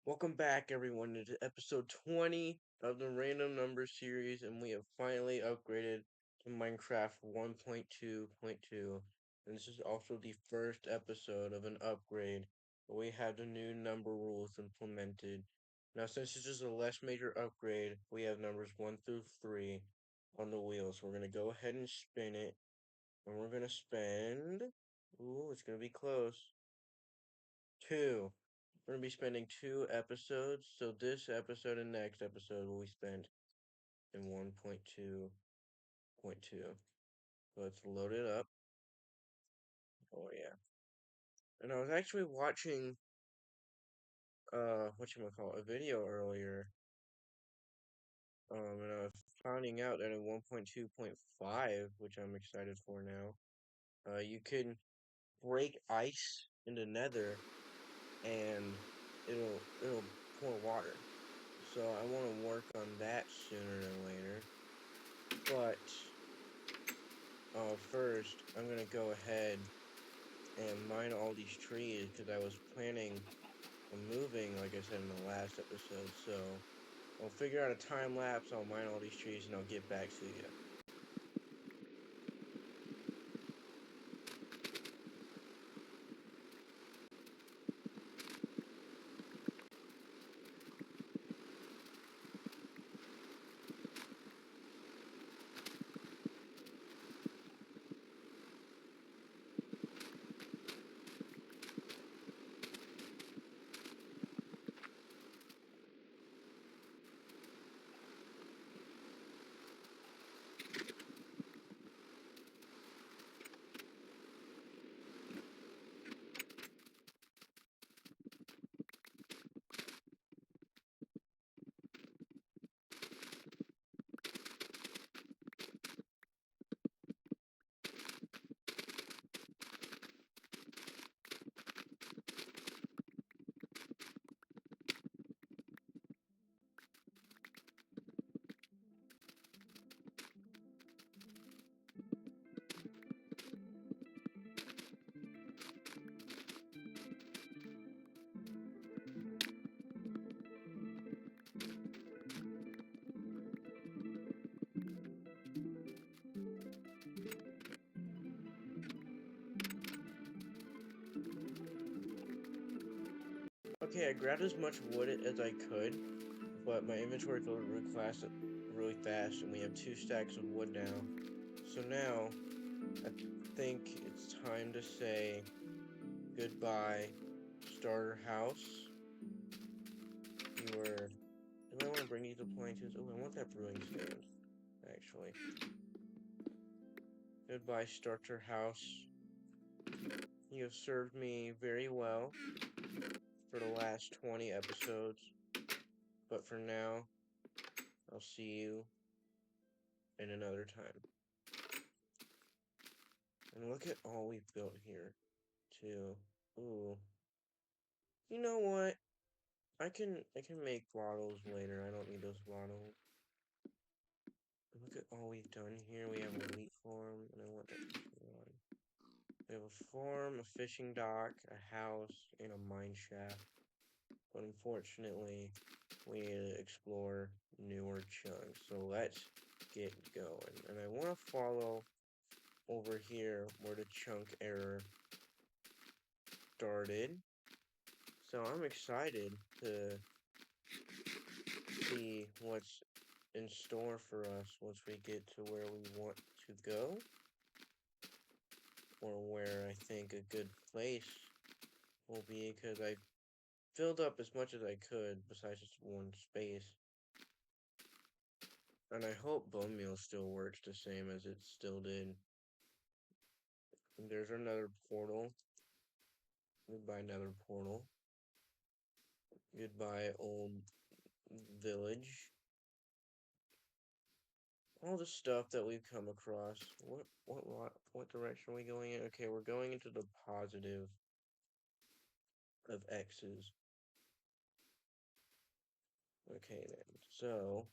Welcome back, everyone, to episode 20 of the Random Number series, and we have finally upgraded to Minecraft 1.2.2. And this is also the first episode of an upgrade where we have the new number rules implemented. Now, since this is a less major upgrade, we have numbers 1 through 3 on the wheel. So we're going to go ahead and spin it, and we're going to spend. Ooh, it's going to be close. Two. We're gonna be spending two episodes, so this episode and next episode will be spent in 1.2.2. So let's load it up. Oh yeah. And I was actually watching whatchamacallit, a video earlier. And I was finding out that in 1.2.5, which I'm excited for now, you can break ice in the nether and it'll pour water. So I want to work on that sooner than later. But first, I'm gonna go ahead and mine all these trees because I was planning on moving, like I said in the last episode. So I'll figure out a time lapse. I'll mine all these trees and I'll get back to you. Okay, I grabbed as much wood as I could, but my inventory filled really fast, and we have 2 stacks of wood now. So now, I think it's time to say goodbye, starter house. You were. Do I want to bring these appliances? Oh, I want that brewing stand, actually. Goodbye, starter house. You have served me very well for the last 20 episodes, but for now, I'll see you in another time. And look at all we've built here, too. Ooh. You know what? I can make bottles later. I don't need those bottles. Look at all we've done here. We have a wheat farm, and I want that to be on. We have a farm, a fishing dock, a house, and a mine shaft. But unfortunately, we need to explore newer chunks. So let's get going. And I want to follow over here where the chunk error started. So I'm excited to see what's in store for us once we get to where we want to go. Or where I think a good place will be, because I filled up as much as I could besides just one space. And I hope bone meal still works the same as it still did. And there's another portal. Goodbye, another portal. Goodbye, old village. All the stuff that we've come across. What direction are we going in? Okay, we're going into the positive of X's. Okay then. So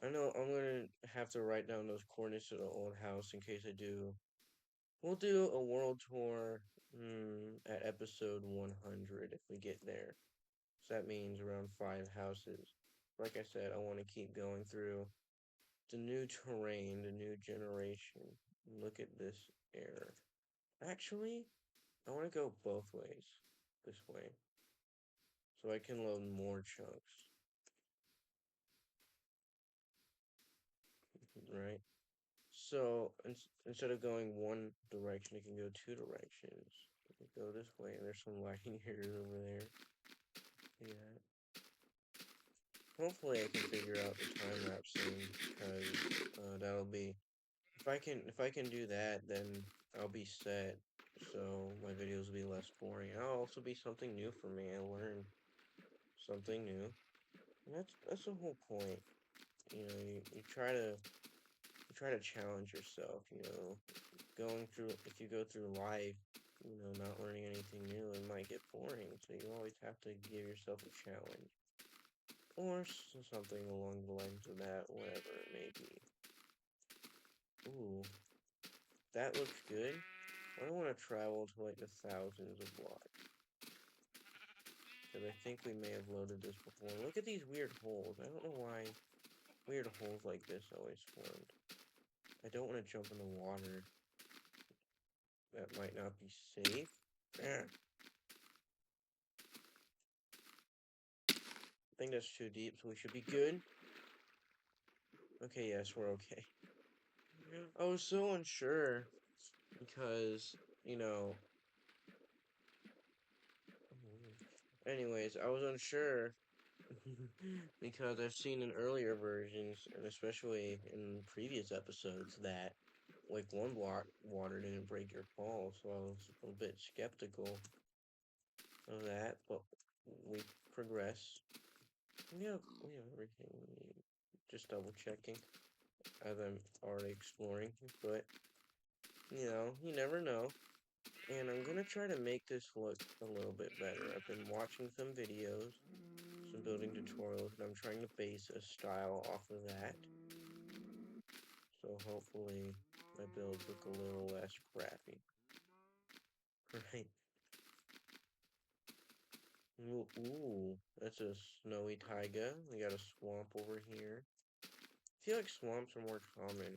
I know I'm gonna have to write down those coordinates to the old house in case I do. We'll do a world tour At episode 100 if we get there. So that means around 5 houses. Like I said, I want to keep going through the new terrain, the new generation. Look at this error. Actually, I want to go both ways. This way. So I can load more chunks. Right? So instead of going one direction, it can go two directions. It can go this way, and there's some lagging errors over there. Yeah. Hopefully, I can figure out the time lapse soon, because that'll be if I can do that, then I'll be set. So my videos will be less boring. It'll also be something new for me. I learned something new, and that's the whole point. You try to challenge yourself. Going through if you go through life, not learning anything new, it might get boring. So you always have to give yourself a challenge, or something along the lines of that, whatever it may be. Ooh, that looks good. I don't want to travel to like the thousands of blocks, because I think we may have loaded this before. Look at these weird holes. I don't know why weird holes like this always formed. I don't want to jump in the water. That might not be safe. I think that's too deep, so we should be good. Okay, yes, we're okay. I was so unsure because, you know, anyways, I was unsure because I've seen in earlier versions, and especially in previous episodes, that like one block water didn't break your fall, so I was a bit skeptical of that, but we progress. We have everything we need. Just double checking as I'm already exploring, but you never know. And I'm gonna try to make this look a little bit better. I've been watching some videos, some building tutorials, and I'm trying to base a style off of that. So hopefully my builds look a little less crappy. Right? Ooh, that's a snowy taiga. We got a swamp over here. I feel like swamps are more common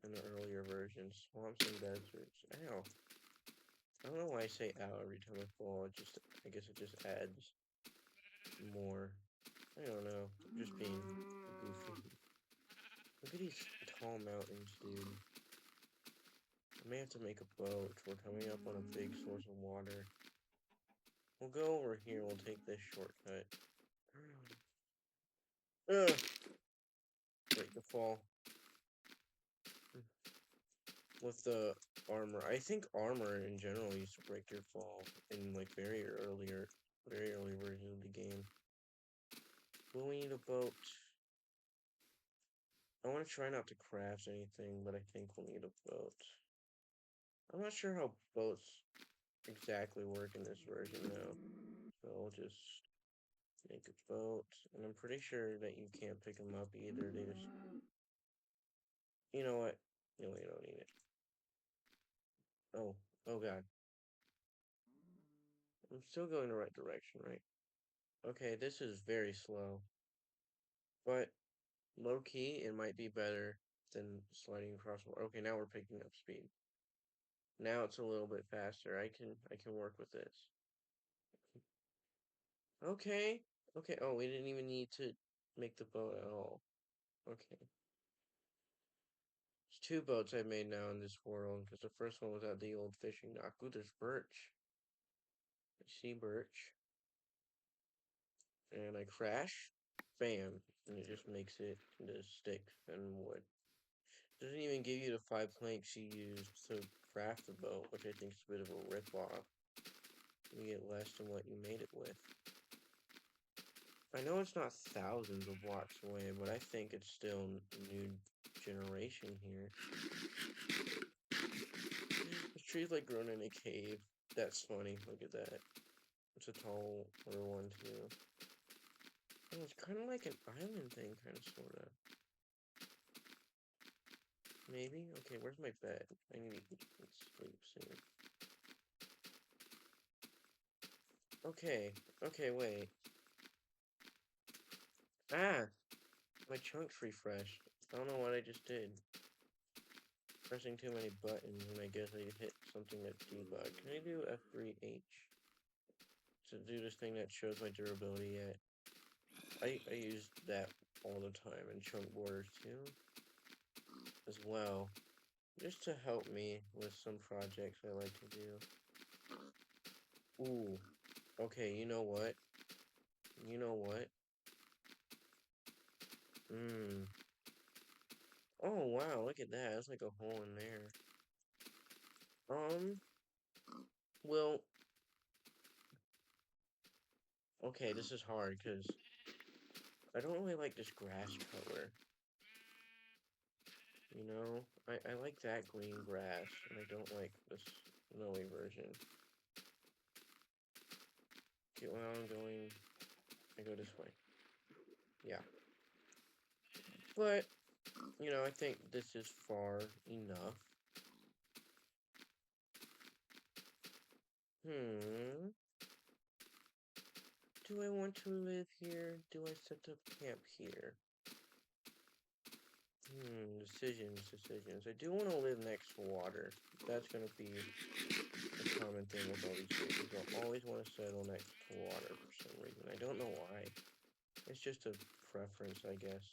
in the earlier versions. Swamps and deserts. Ow. I don't know why I say ow every time I fall. I guess it just adds more. I don't know. Just being goofy. Look at these tall mountains, dude. I may have to make a boat. We're coming up on a big source of water. We'll go over here. We'll take this shortcut. Ugh! Break the fall. With the armor. I think armor in general used to break your fall in like very early versions of the game. Will we need a boat? I want to try not to crash anything, but I think we'll need a boat. I'm not sure how boats exactly work in this version though. So I'll just make a boat, and I'm pretty sure that you can't pick them up either. They just, you know what? No, we don't need it. Oh, oh God. I'm still going the right direction, right? Okay, this is very slow, but low key, it might be better than sliding across water. Okay, now we're picking up speed. Now it's a little bit faster. I can work with this. Okay. Okay. Oh, we didn't even need to make the boat at all. Okay. There's two boats I made now in this world, because the first one was at the old fishing dock. Ooh, there's birch. I see birch. And I crash. Bam. And it just makes it into sticks and wood. Doesn't even give you the 5 planks you used to craft the boat, which I think is a bit of a rip-off. You get less than what you made it with. I know it's not thousands of blocks away, but I think it's still new generation here. This tree's like grown in a cave. That's funny. Look at that. It's a taller one too. Oh, it's kind of like an island thing, kind of, sort of. Maybe? Okay, where's my bed? I need to eat and sleep soon. Okay, okay, wait. Ah! My chunk's refreshed. I don't know what I just did. Pressing too many buttons, and I guess I hit something that debug. Can I do F3H? To do this thing that shows my durability yet? I use that all the time in chunk borders too, as well. Just to help me with some projects I like to do. Ooh. Okay, you know what? You know what? Mmm. Oh, wow, look at that. That's like a hole in there. Um, well, okay, this is hard, because I don't really like this grass color. You know? I like that green grass, and I don't like this snowy version. Okay, well, I'm going... I go this way. Yeah. But, you know, I think this is far enough. Hmm. Do I want to live here? Do I set up camp here? Decisions. I do want to live next to water. That's going to be a common thing with all these places. I'll always want to settle next to water for some reason. I don't know why. It's just a preference, I guess.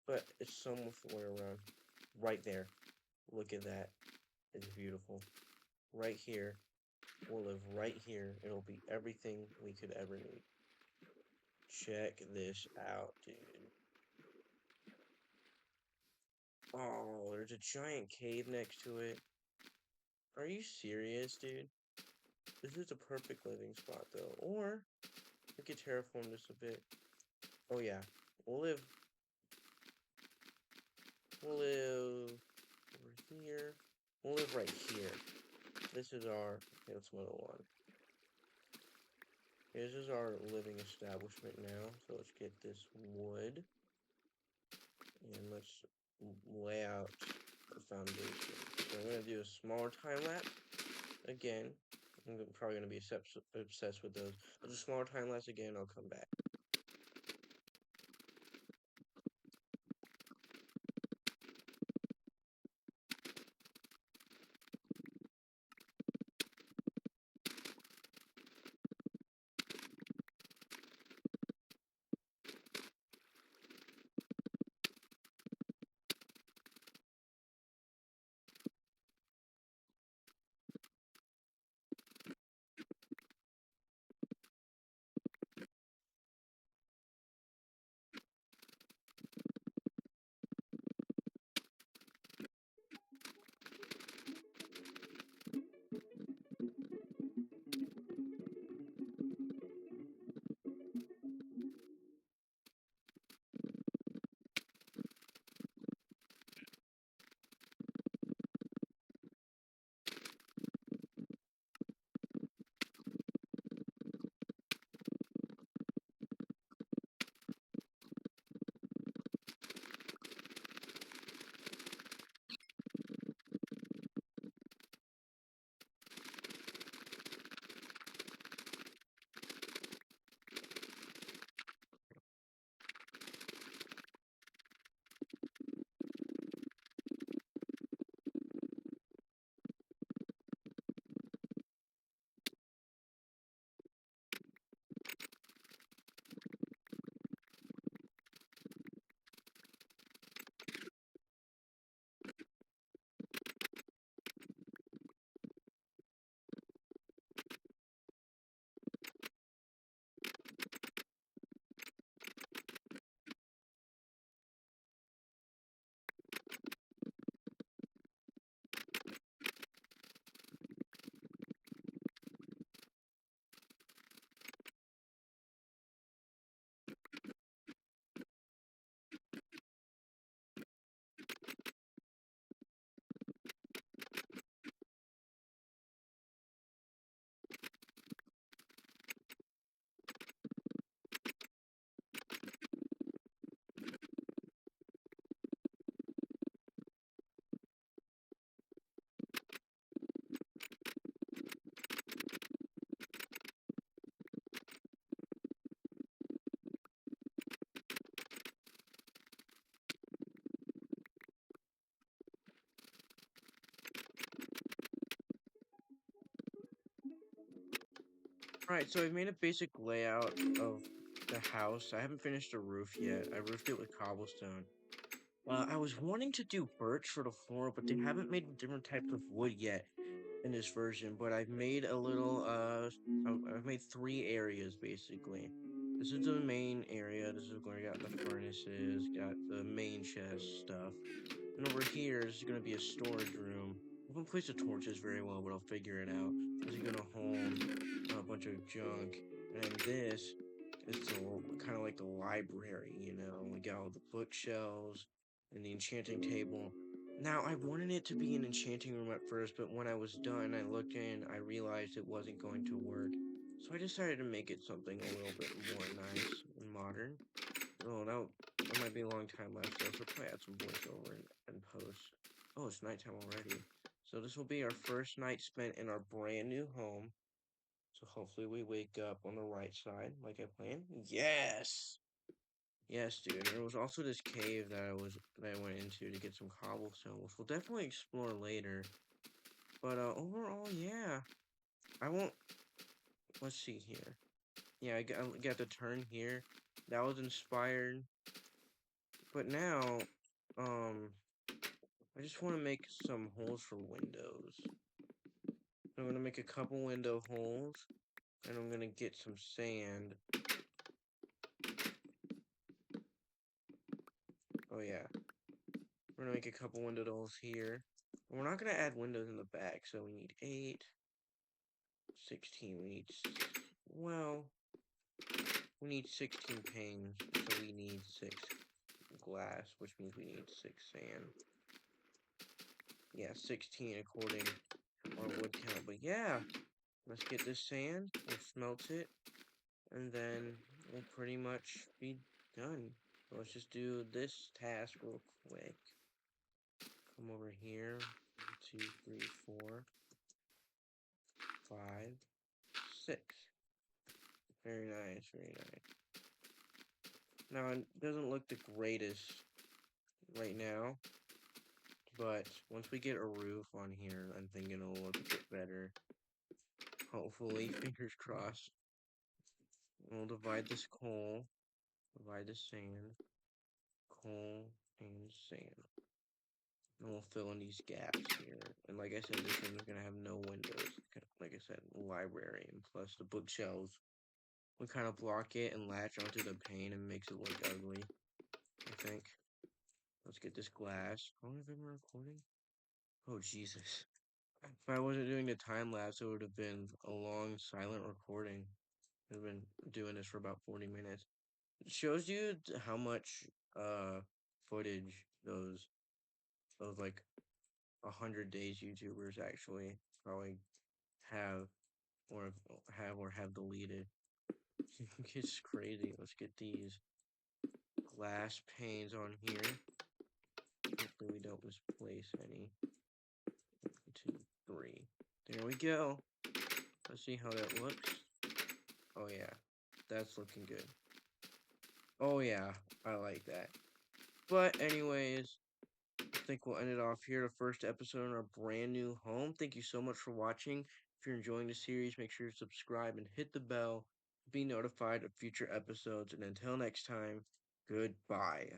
But it's somewhere around. Right there. Look at that. It's beautiful. Right here. We'll live right here. It'll be everything we could ever need. Check this out, dude. Oh, there's a giant cave next to it. Are you serious, dude? This is a perfect living spot, though. Or, we could terraform this a bit. Oh, yeah. We'll live... We'll live... over here. We'll live right here. This is our... Okay, let's move on. This is our living establishment now. So let's get this wood. And let's lay out the foundation. So I'm going to do a smaller time lapse. Again, I'm probably going to be obsessed with those. But a smaller time lapse again, I'll come back. Alright, so I've made a basic layout of the house. I haven't finished the roof yet. I roofed it with cobblestone. I was wanting to do birch for the floor, but they haven't made different types of wood yet in this version. But I've made a little, I've made three areas basically. This is the main area. This is where I got the furnaces, got the main chest stuff. And over here, this is going to be a storage room. I haven't placed the torches very well, but I'll figure it out. This is going to hold a bunch of junk. And then this is kind of like the library, you know? We got all the bookshelves and the enchanting table. Now, I wanted it to be an enchanting room at first, but when I was done, I looked in, I realized it wasn't going to work. So I decided to make it something a little bit more nice and modern. Oh, that might be a long time left, so I'll probably add some voiceover and post. Oh, it's nighttime already. So this will be our first night spent in our brand new home. So hopefully we wake up on the right side, like I planned. Yes! Yes, dude. There was also this cave that I went into to get some cobblestone, which we'll definitely explore later. But overall, yeah. I won't. Let's see here. Yeah, I got the turn here. That was inspired. But now, um, I just want to make some holes for windows. I'm going to make a couple window holes, and I'm going to get some sand. Oh yeah, we're going to make a couple window holes here. And we're not going to add windows in the back, so we need 8, 16, well, we need 16 panes, so we need 6 glass, which means we need 6 sand. Yeah, 16 according to our wood count, but yeah, let's get this sand, we'll smelt it, and then we'll pretty much be done. So let's just do this task real quick. Come over here. 1, 2, 3, 4, 5, 6. Very nice, very nice. Now, it doesn't look the greatest right now, but once we get a roof on here, I'm thinking it'll look a bit better. Hopefully, fingers crossed. We'll divide this coal, divide the sand, coal, and sand. And we'll fill in these gaps here. And like I said, this room is going to have no windows. Like I said, library. And plus the bookshelves will kind of block it and latch onto the pane and makes it look ugly, I think. Let's get this glass. How long have I been recording? Oh, Jesus. If I wasn't doing the time lapse, it would have been a long, silent recording. I've been doing this for about 40 minutes. It shows you how much footage those like 100 days YouTubers actually probably have have deleted. It's crazy. Let's get these glass panes on here. Hopefully we don't misplace any. 1, 2, 3. There we go. Let's see how that looks. Oh yeah, that's looking good. Oh yeah, I like that. But anyways, I think we'll end it off here. The first episode in our brand new home. Thank you so much for watching. If you're enjoying the series, make sure to subscribe and hit the bell to be notified of future episodes. And until next time, goodbye.